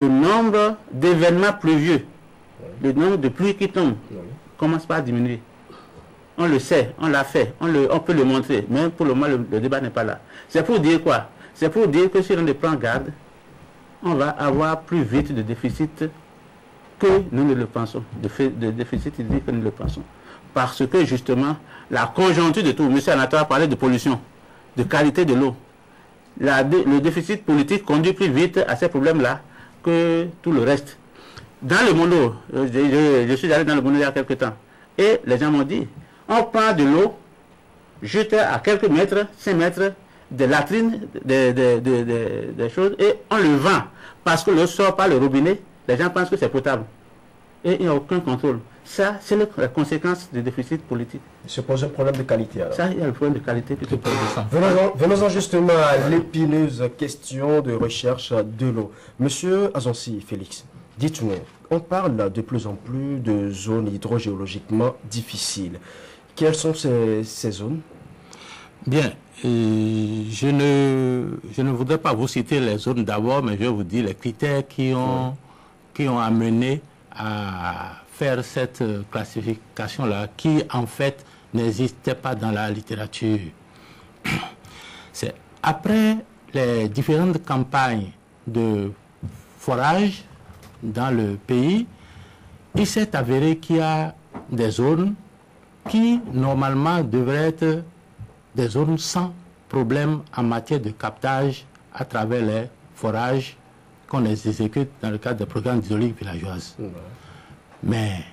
le nombre d'événements pluvieux, le nombre de pluies qui tombent, commence pas à diminuer. On le sait, on l'a fait, on peut le montrer, mais pour le moment, le débat n'est pas là. C'est pour dire quoi? C'est pour dire que si on ne prend garde, on va avoir plus vite de déficit que nous ne le pensons, de déficit hydrique que nous le pensons. Parce que justement, la conjoncture de tout, M. Anatole a parlé de pollution, de qualité de l'eau. Le déficit politique conduit plus vite à ces problèmes-là que tout le reste. Dans le Mono, je suis allé dans le Mono il y a quelques temps, et les gens m'ont dit, on prend de l'eau, juste à quelques mètres, 5 mètres, des latrines, des choses, et on le vend. Parce que l'eau sort par le robinet, les gens pensent que c'est potable. Et il n'y a aucun contrôle. Ça, c'est la conséquence du déficit politique. Il se pose un problème de qualité alors. Ça, il y a le problème de qualité qui se pose. Venons-en justement à l'épineuse question de recherche de l'eau. Monsieur Azonsi Félix, dites-nous, on parle de plus en plus de zones hydrogéologiquement difficiles. Quelles sont ces zones? Bien, je ne voudrais pas vous citer les zones d'abord, mais je vais vous dire les critères qui ont amené à faire cette classification-là, qui en fait n'existait pas dans la littérature. C'est après les différentes campagnes de forage dans le pays, il s'est avéré qu'il y a des zones qui normalement devraient être des zones sans problème en matière de captage à travers les forages qu'on exécute dans le cadre des programmes d'hydraulique villageoise. Mais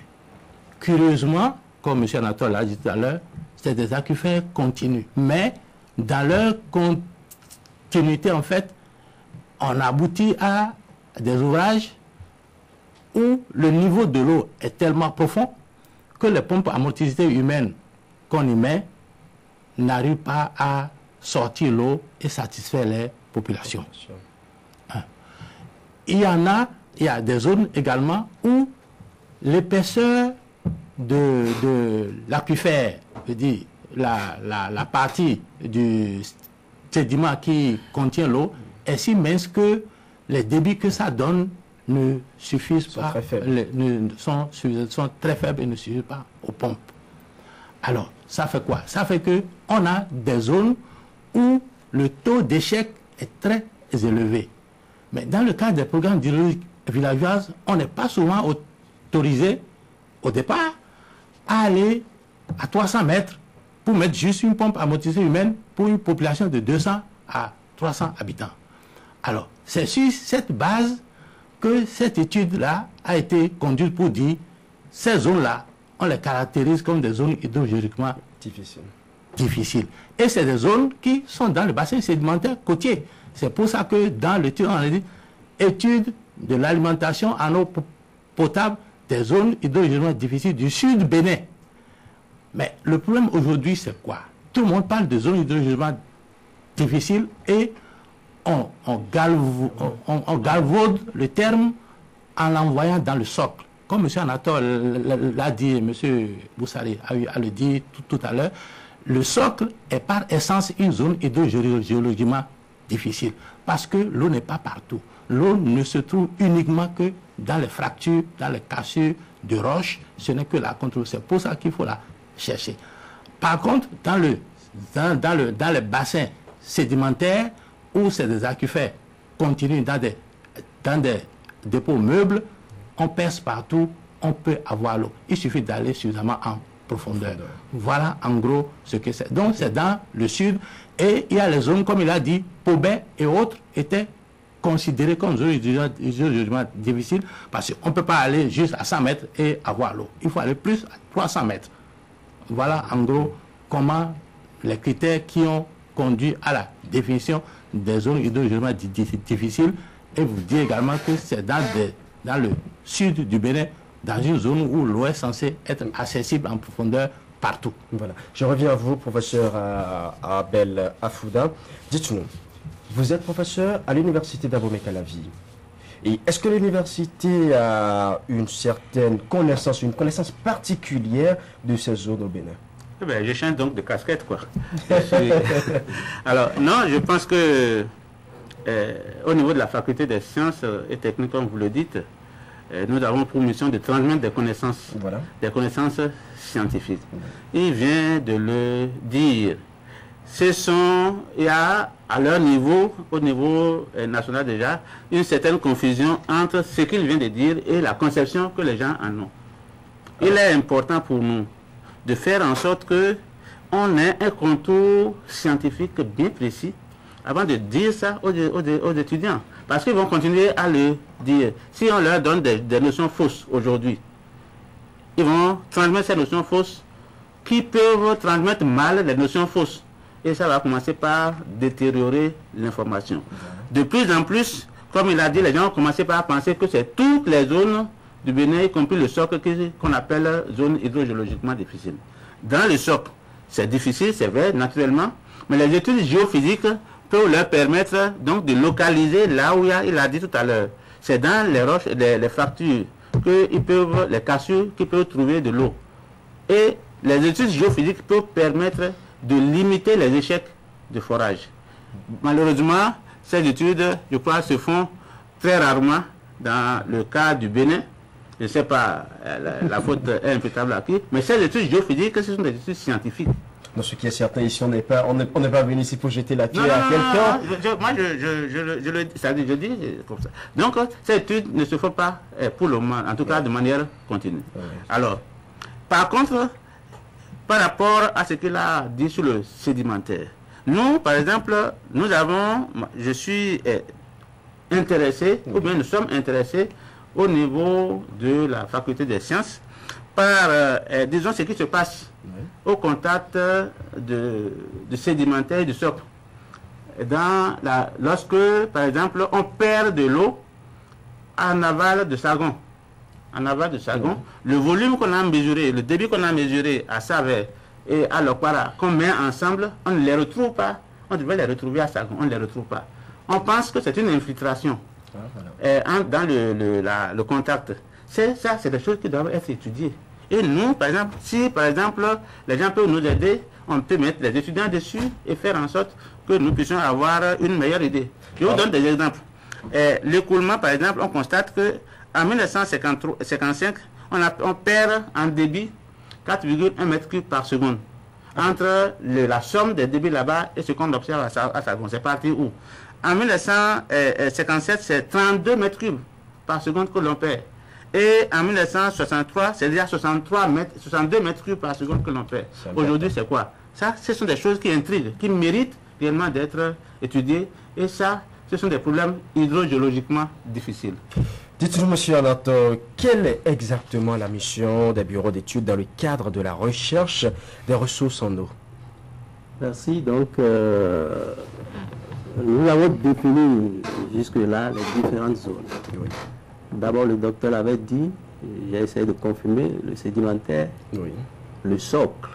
curieusement, comme M. Anatole l'a dit tout à l'heure, c'est des aquifères continus. Mais dans leur continuité, en fait, on aboutit à des ouvrages où le niveau de l'eau est tellement profond que les pompes à motricité humaine qu'on y met n'arrivent pas à sortir l'eau et satisfaire les populations. Il y a des zones également où l'épaisseur de l'aquifère, je dis la partie du sédiment qui contient l'eau, est si mince que les débits que ça donne ne suffisent pas, sont très faibles et ne suffisent pas aux pompes. Alors, ça fait quoi? Ça fait qu'on a des zones où le taux d'échec est très élevé. Mais dans le cadre des programmes d'hydraulique villageoise, on n'est pas souvent autorisé au départ à aller à 300 mètres pour mettre juste une pompe à motricité humaine pour une population de 200 à 300 habitants. Alors, c'est sur cette base que cette étude-là a été conduite pour dire ces zones-là, on les caractérise comme des zones hydrogéologiquement difficiles. Et c'est des zones qui sont dans le bassin sédimentaire côtier. C'est pour ça que dans l'étude, on a dit étude de l'alimentation en eau potable des zones hydrogéologiquement difficiles du sud du Bénin. Mais le problème aujourd'hui, c'est quoi? Tout le monde parle de zones hydrogéologiquement difficiles et on galvaude le terme en l'envoyant dans le socle. Comme M. Anatole l'a dit, M. Boussari a le dit tout à l'heure, le socle est par essence une zone hydrogéologiquement difficile parce que l'eau n'est pas partout. L'eau ne se trouve uniquement que dans les fractures, dans les cassures de roches. Ce n'est que la contrôle. C'est pour ça qu'il faut la chercher. Par contre, dans les bassins sédimentaires où c'est des aquifères continus dans des dépôts meubles, on perce partout, on peut avoir l'eau. Il suffit d'aller suffisamment en profondeur. Voilà en gros ce que c'est. Donc c'est dans le sud et il y a les zones, comme il a dit, Pobet et autres étaient considérées comme zones hydrogéologiquement difficiles parce qu'on ne peut pas aller juste à 100 mètres et avoir l'eau. Il faut aller plus à 300 mètres. Voilà en gros comment les critères qui ont conduit à la définition des zones hydrogéologiquement difficiles. Et vous dites également que c'est dans le sud du Bénin, dans une zone où l'eau est censée être accessible en profondeur partout. Voilà. Je reviens à vous, professeur Abel Afouda. Dites-nous, vous êtes professeur à l'université d'Abomey-Calavi. Et est-ce que l'université a une certaine connaissance, une connaissance particulière de ces zones au Bénin? Eh bien, je change donc de casquette, quoi. Alors, non, je pense que au niveau de la faculté des sciences et techniques, comme vous le dites, nous avons pour mission de transmettre des connaissances scientifiques. Il vient de le dire. Il y a à leur niveau, au niveau national déjà, une certaine confusion entre ce qu'il vient de dire et la conception que les gens en ont. Il est important pour nous de faire en sorte que on ait un contour scientifique bien précis avant de dire ça aux étudiants. Parce qu'ils vont continuer à le dire. Si on leur donne des notions fausses aujourd'hui, ils vont transmettre ces notions fausses qui peuvent transmettre mal les notions fausses. Et ça va commencer par détériorer l'information. De plus en plus, comme il a dit, les gens ont commencé par penser que c'est toutes les zones du Bénin, y compris le socle qu'on appelle zone hydrogéologiquement difficile. Dans le socle, c'est difficile, c'est vrai, naturellement, mais les études géophysiques peuvent leur permettre donc de localiser là où il a dit tout à l'heure. C'est dans les roches, les fractures, les cassures qu'ils peuvent trouver de l'eau. Et les études géophysiques peuvent permettre de limiter les échecs de forage. Malheureusement, ces études, je crois, se font très rarement dans le cas du Bénin. Je ne sais pas, la faute est imputable à qui, mais ces études géophysiques, ce sont des études scientifiques. Dans ce qui est certain, ici, on n'est pas venu ici pour jeter la pierre à quelqu'un. Moi, je dis comme ça. Donc, ces études ne se font pas pour le moment, en tout cas de manière continue. Alors, par contre, par rapport à ce qu'il a dit sur le sédimentaire, nous, par exemple, je suis intéressé, ou bien nous sommes intéressés au niveau de la faculté des sciences par, disons, ce qui se passe au contact de sédimentaire et du socle. Lorsque, par exemple, on perd de l'eau en aval de Sargon. En aval de Sargon, le volume qu'on a mesuré, le débit qu'on a mesuré à Savère et à Lokpara, qu'on met ensemble, on ne les retrouve pas. On devait les retrouver à Sargon, on ne les retrouve pas. On pense que c'est une infiltration dans le contact. C'est des choses qui doivent être étudiées. Et nous, par exemple, si par exemple les gens peuvent nous aider, on peut mettre les étudiants dessus et faire en sorte que nous puissions avoir une meilleure idée. Je vous donne des exemples. L'écoulement, par exemple, on constate que en 1955, on perd en débit 4,1 m3 par seconde. Entre la somme des débits là-bas et ce qu'on observe à Sargon. C'est parti où? En 1957, c'est 32 m3 par seconde que l'on perd. Et en 1963, c'est déjà 62 m3 par seconde que l'on perd. Aujourd'hui, c'est quoi? Ça, ce sont des choses qui intriguent, qui méritent réellement d'être étudiées. Et ça, ce sont des problèmes hydrogéologiquement difficiles. Dites-nous, monsieur Anat, quelle est exactement la mission des bureaux d'études dans le cadre de la recherche des ressources en eau? Merci. Donc, nous avons défini jusque-là les différentes zones. Oui. D'abord, le docteur l'avait dit, j'ai essayé de confirmer, le sédimentaire, le socle,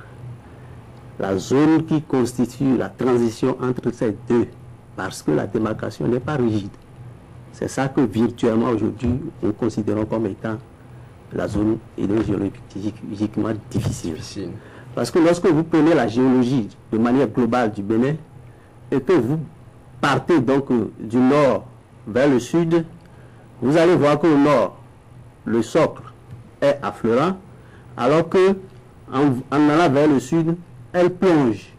la zone qui constitue la transition entre ces deux, parce que la démarcation n'est pas rigide. C'est ça que virtuellement aujourd'hui, nous considérons comme étant la zone hydrogéologiquement difficile. Parce que lorsque vous prenez la géologie de manière globale du Bénin, et que vous partez donc du nord vers le sud, vous allez voir qu'au nord, le socle est affleurant, alors que en allant vers le sud, elle plonge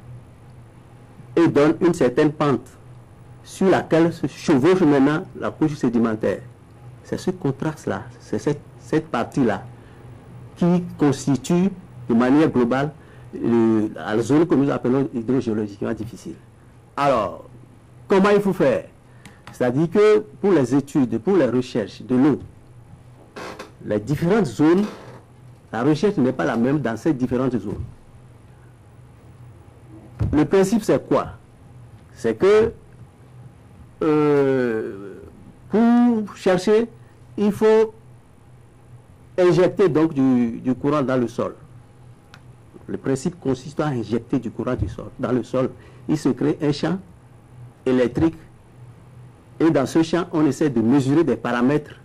et donne une certaine pente sur laquelle se chevauche maintenant la couche sédimentaire. C'est ce contraste-là, c'est cette partie-là qui constitue de manière globale la zone que nous appelons hydrogéologiquement difficile. Alors, comment il faut faire? C'est-à-dire que pour les études, pour les recherches de l'eau, les différentes zones, la recherche n'est pas la même dans ces différentes zones. Le principe, c'est quoi? C'est que pour chercher, il faut injecter donc du courant dans le sol. Le principe consiste à injecter du courant dans le sol. Il se crée un champ électrique et dans ce champ, on essaie de mesurer des paramètres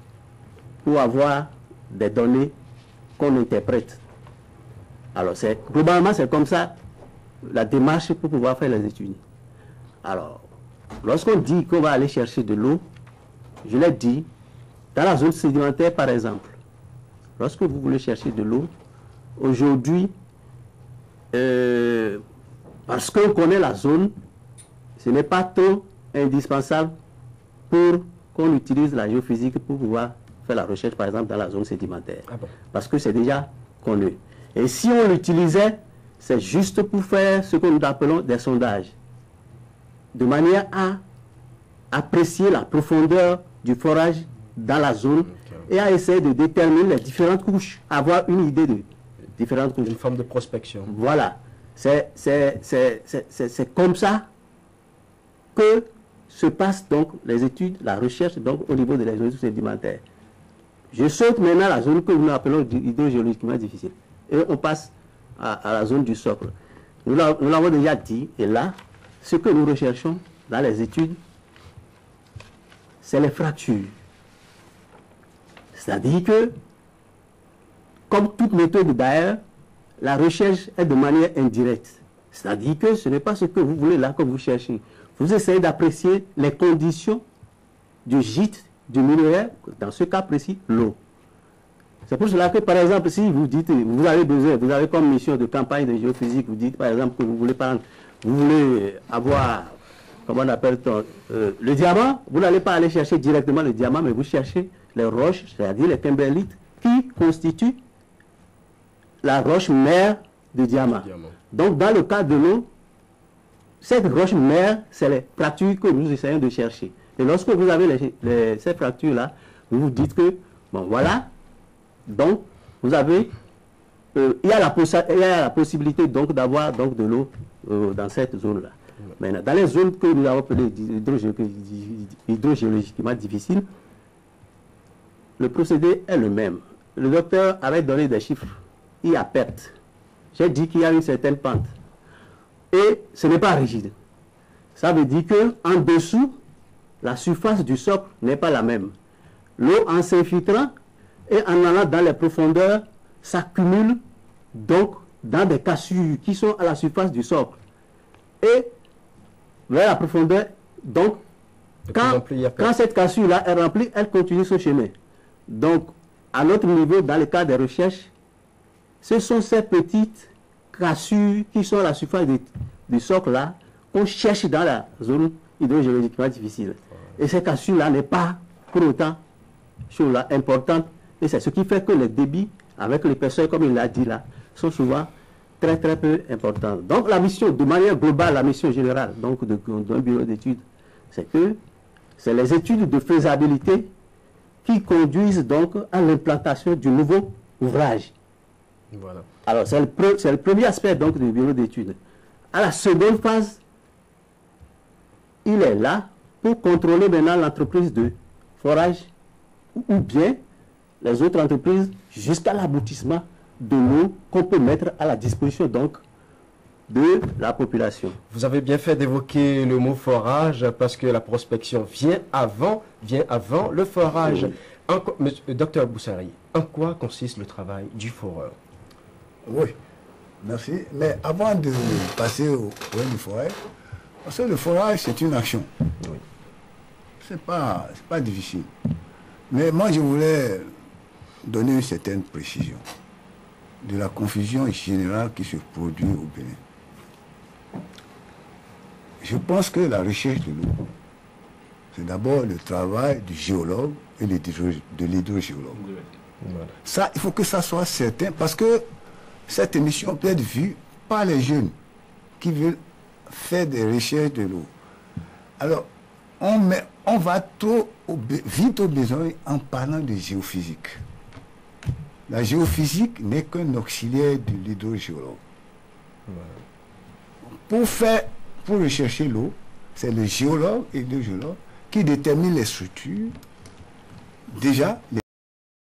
pour avoir des données qu'on interprète. Alors, globalement, c'est comme ça la démarche pour pouvoir faire les études. Alors, lorsqu'on dit qu'on va aller chercher de l'eau, je l'ai dit, dans la zone sédimentaire par exemple, lorsque vous voulez chercher de l'eau, aujourd'hui, parce qu'on connaît la zone, ce n'est pas trop indispensable pour qu'on utilise la géophysique pour pouvoir faire la recherche, par exemple, dans la zone sédimentaire. Ah bon. Parce que c'est déjà connu. Et si on l'utilisait, c'est juste pour faire ce que nous appelons des sondages, de manière à apprécier la profondeur du forage dans la zone et à essayer de déterminer les différentes couches, avoir une idée de différentes couches. Une forme de prospection. Voilà. C'est comme ça que se passent donc les études, la recherche donc au niveau de la zone sédimentaire. Je saute maintenant la zone que nous appelons hydrogéologiquement difficile. Et on passe à la zone du socle. Nous l'avons déjà dit, et là, ce que nous recherchons dans les études, c'est les fractures. C'est-à-dire que, comme toute méthode d'ailleurs, la recherche est de manière indirecte. C'est-à-dire que ce n'est pas ce que vous voulez là que vous cherchez. Vous essayez d'apprécier les conditions du gîte, du minéraire, dans ce cas précis, l'eau. C'est pour cela que, par exemple, si vous dites, vous avez besoin, vous avez comme mission de campagne de géophysique, vous dites, par exemple, que vous voulez avoir, comment on appelle le diamant, vous n'allez pas aller chercher directement le diamant, mais vous cherchez les roches, c'est-à-dire les kimberlites, qui constituent la roche mère du diamant. Donc, dans le cas de l'eau, cette roche mère, c'est les fractures que nous essayons de chercher. Et lorsque vous avez ces fractures-là, vous vous dites que, bon, voilà, donc, vous avez, il y a la possibilité donc d'avoir donc de l'eau dans cette zone-là. Maintenant, dans les zones que nous avons appelées hydrogéologiquement difficiles, le procédé est le même. Le docteur avait donné des chiffres. Il y a perte. J'ai dit qu'il y a une certaine pente. Et ce n'est pas rigide. Ça veut dire qu'en dessous, la surface du socle n'est pas la même. L'eau, en s'infiltrant et en allant dans les profondeurs, s'accumule donc dans des cassures qui sont à la surface du socle. Et vers la profondeur, donc, quand cette cassure-là est remplie, elle continue son chemin. Donc, à notre niveau, dans le cas des recherches, ce sont ces petites cassures qui sont à la surface du socle-là qu'on cherche dans la zone hydrogéologiquement difficile. Et ces cassures-là n'est pas pour autant chose-là importante. Et c'est ce qui fait que les débits, avec l'épaisseur, comme il l'a dit là, sont souvent très très peu importants. Donc la mission, de manière globale, la mission générale donc d'un bureau d'études, c'est que c'est les études de faisabilité qui conduisent donc à l'implantation du nouveau ouvrage. Voilà. Alors, c'est le premier aspect donc du bureau d'études. À la seconde phase, il est là pour contrôler maintenant l'entreprise de forage ou bien les autres entreprises jusqu'à l'aboutissement de l'eau qu'on peut mettre à la disposition donc de la population. Vous avez bien fait d'évoquer le mot forage parce que la prospection vient avant le forage. Oui. Docteur Boussari, en quoi consiste le travail du foreur? Oui, merci. Mais avant de passer au problème du forage, parce que le forage, c'est une action. Oui. C'est pas difficile. Mais moi, je voulais donner une certaine précision de la confusion générale qui se produit au Bénin. Je pense que la recherche de l'eau, c'est d'abord le travail du géologue et de l'hydrogéologue. Voilà. Ça, il faut que ça soit certain, parce que cette émission peut être vue par les jeunes qui veulent faire des recherches de l'eau. Alors, on va trop vite au besoin en parlant de géophysique. La géophysique n'est qu'un auxiliaire de l'hydrogéologue. Voilà. Pour rechercher l'eau, c'est le géologue et l'hydrogéologue qui déterminent les structures, déjà les